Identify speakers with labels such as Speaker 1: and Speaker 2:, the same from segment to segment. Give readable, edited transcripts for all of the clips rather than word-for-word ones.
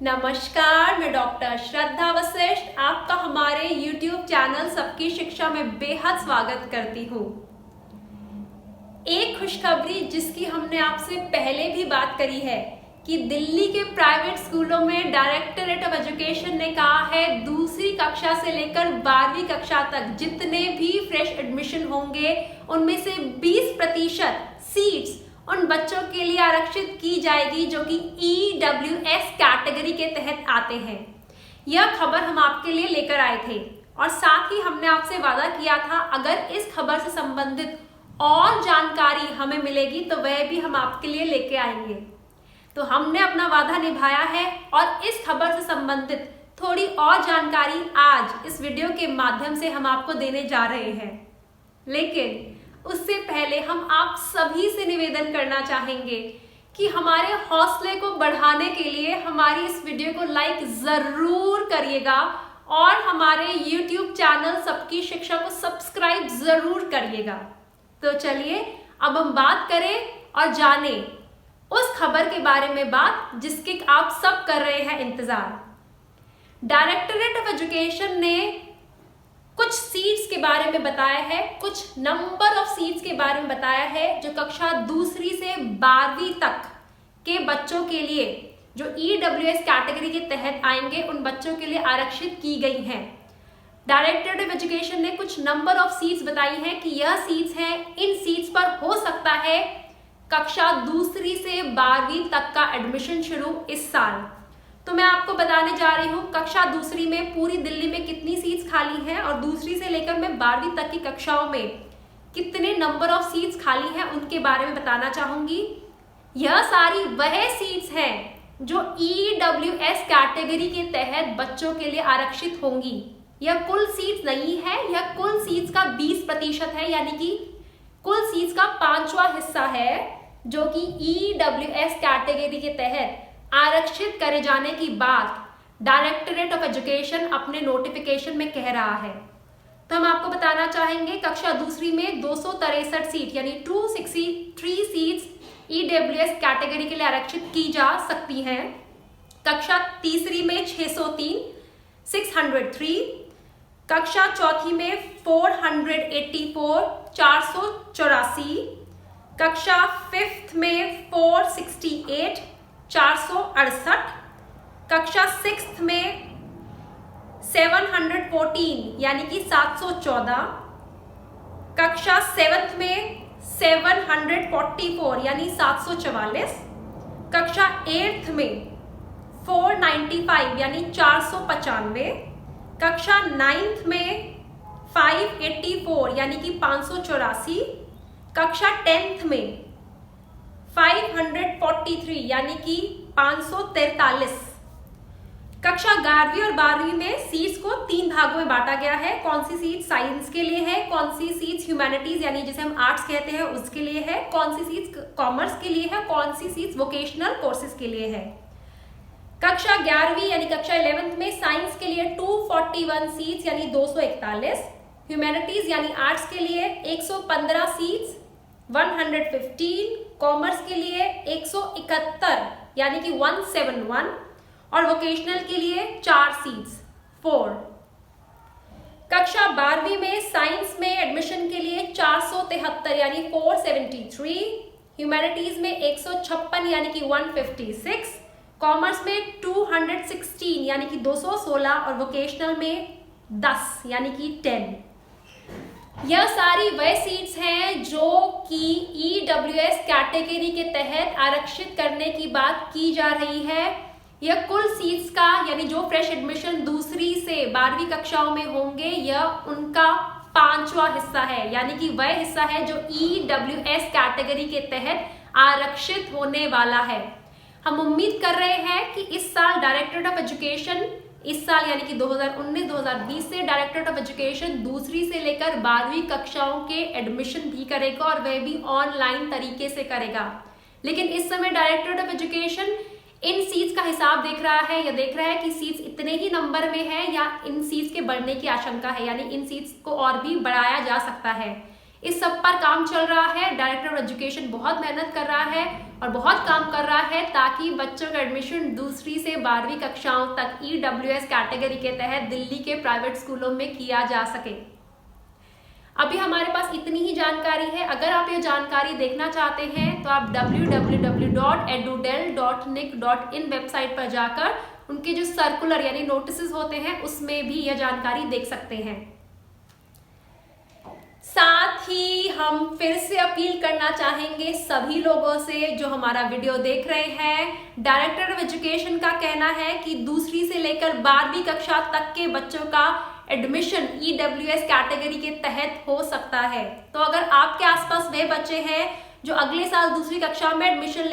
Speaker 1: नमस्कार, मैं डॉक्टर श्रद्धा वशिष्ठ आपका हमारे YouTube चैनल सबकी शिक्षा में बेहद स्वागत करती हूँ। एक खुशखबरी जिसकी हमने आपसे पहले भी बात करी है कि दिल्ली के प्राइवेट स्कूलों में डायरेक्टरेट ऑफ एजुकेशन ने कहा है दूसरी कक्षा से लेकर 12वीं कक्षा तक जितने भी फ्रेश एडमिशन होंगे उनमें से 20% सीट्स उन बच्चों के लिए आरक्षित की जाएगी जो कि EWS कैटेगरी के तहत आते हैं। यह खबर हम आपके लिए लेकर आए थे और साथ ही हमने आपसे वादा किया था अगर इस खबर से संबंधित और जानकारी हमें मिलेगी तो वह भी हम आपके लिए लेके आएंगे। तो हमने अपना वादा निभाया है और इस खबर से संबंधित थोड़ी और जानकारी आज इस वीडियो के माध्यम से हम आपको देने जा रहे हैं। लेकिन उससे पहले हम आप सभी से निवेदन करना चाहेंगे कि हमारे हौसले को बढ़ाने के लिए हमारी इस वीडियो को लाइक जरूर करिएगा और हमारे YouTube चैनल सबकी शिक्षा को सब्सक्राइब जरूर करिएगा। तो चलिए अब हम बात करें और जाने उस खबर के बारे में बात जिसके आप सब कर रहे हैं इंतजार। डायरेक्टरेट ऑफ एजुकेशन ने कुछ सीट्स के बारे में बताया है, कुछ नंबर ऑफ सीट्स के बारे में बताया है जो कक्षा दूसरी से 12वीं तक के बच्चों के लिए जो EWS कैटेगरी के तहत आएंगे उन बच्चों के लिए आरक्षित की गई हैं। डायरेक्टरेट ऑफ एजुकेशन ने कुछ नंबर ऑफ सीट्स बताई हैं कि यह सीट्स हैं, इन सीट्स पर हो सकता है कक्षा दूसरी से 12वीं तक का एडमिशन शुरू इस साल। तो मैं आपको बताने जा रही हूँ कक्षा दूसरी में पूरी दिल्ली में कितनी सीट्स खाली हैं और दूसरी से लेकर मैं 12वीं तक की कक्षाओं में कितने नंबर ऑफ सीट्स खाली हैं उनके बारे में बताना चाहूंगी। यह सारी वह सीट्स हैं जो EWS कैटेगरी के तहत बच्चों के लिए आरक्षित होंगी। यह कुल सीट्स नहीं है, यह कुल सीट्स का 20% है, यानी कि कुल सीट्स का 5वां हिस्सा है जो कि EWS कैटेगरी के तहत आरक्षित करे जाने की बात डायरेक्टरेट ऑफ एजुकेशन अपने नोटिफिकेशन में कह रहा है। तो हम आपको बताना चाहेंगे कक्षा दूसरी में 263 सीट यानी 263 सीट्स EWS कैटेगरी के लिए आरक्षित की जा सकती हैं। कक्षा तीसरी में 603 603, कक्षा चौथी में 484 484, कक्षा फिफ्थ में 468 468, कक्षा सिक्स्थ में 714 यानी कि 714, कक्षा सेवंथ में 744 यानी 744, कक्षा एट्थ में 495 यानी 495, कक्षा नाइन्थ में 584 यानी कि 584, कक्षा 10th में 543 यानी कि 543। कक्षा 11वीं और 12वीं में सीट्स को 3 भागों में बांटा गया है। कौन सी सीट साइंस के लिए है, कौन सी सीट्स ह्यूमैनिटीज यानी जिसे हम आर्ट्स कहते हैं उसके लिए है, कौन सी सीट्स कॉमर्स के लिए है, कौन सी सीट्स वोकेशनल कोर्सेज के लिए है। कक्षा 11वीं यानी कक्षा 11th में साइंस के लिए 241 सीट्स यानी 241, ह्यूमैनिटीज यानी आर्ट्स के लिए 115 सीट्स 115, कॉमर्स के लिए 171 यानी कि 171 और वोकेशनल के लिए 4 सीट्स 4। कक्षा 12वीं में साइंस में एडमिशन के लिए 473 यानी 473, ह्यूमैनिटीज में 156 यानी कि 156, कॉमर्स में 216 यानी कि 216 और वोकेशनल में 10 यानी कि 10। यह सारी वह सीट्स हैं जो कि EWS कैटेगरी के तहत आरक्षित करने की बात की जा रही है। यह कुल सीट्स का यानी जो फ्रेश एडमिशन दूसरी से 12वीं कक्षाओं में होंगे यह उनका 5वां हिस्सा है, यानी कि वह हिस्सा है जो EWS कैटेगरी के तहत आरक्षित होने वाला है। हम उम्मीद कर रहे हैं कि इस साल डायरेक्टरेट ऑफ एजुकेशन इस साल यानी कि 2019-2020 से डायरेक्टरेट ऑफ एजुकेशन दूसरी से लेकर 12वीं कक्षाओं के एडमिशन भी करेगा और वह भी ऑनलाइन तरीके से करेगा। लेकिन इस समय directorate of education in seats का हिसाब देख रहा है या देख रहा है कि सीट्स इतने ही नंबर में है या इन सीट्स के बढ़ने की आशंका है, यानी इन सीट्स को और भी बढ़ाया जा सकता है। इस सब पर काम चल रहा है। डायरेक्टर ऑफ एजुकेशन बहुत मेहनत कर रहा है और बहुत काम कर रहा है ताकि बच्चों का एडमिशन दूसरी से 12वीं कक्षाओं तक EWS कैटेगरी के तहत दिल्ली के प्राइवेट स्कूलों में किया जा सके। अभी हमारे पास इतनी ही जानकारी है। अगर आप ये जानकारी देखना चाहते हैं तो आप www.edudel.nic.in वेबसाइट पर जाकर उनके जो सर्कुलर यानी नोटिस होते हैं उसमें भी यह जानकारी देख सकते हैं। साथ ही हम फिर से अपील करना चाहेंगे सभी लोगों से जो हमारा वीडियो देख रहे हैं। डायरेक्टर ऑफ एजुकेशन का कहना है कि दूसरी से लेकर 12वीं कक्षा तक के बच्चों का एडमिशन EWS कैटेगरी के तहत हो सकता है। तो अगर आपके आसपास वे बच्चे हैं जो अगले साल दूसरी कक्षा में एडमिशन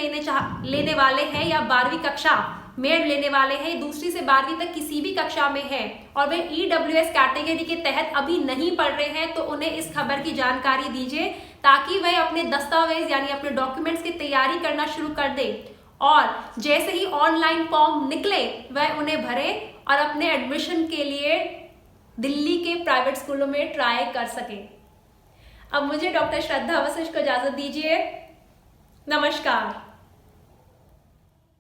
Speaker 1: लेने वाले हैं या 12वीं कक्षा में लेने वाले हैं, दूसरी से 12वीं तक किसी भी कक्षा में है और वे EWS कैटेगरी के तहत अभी नहीं पढ़ रहे हैं, तो उन्हें इस खबर की जानकारी दीजिए ताकि वह अपने दस्तावेज यानी अपने डॉक्यूमेंट्स की तैयारी करना शुरू कर दे और जैसे ही ऑनलाइन फॉर्म निकले वह उन्हें भरे और अपने एडमिशन के लिए दिल्ली के प्राइवेट स्कूलों में ट्राई कर सके। अब मुझे डॉक्टर श्रद्धा वशिष्ठ को इजाजत दीजिए। नमस्कार।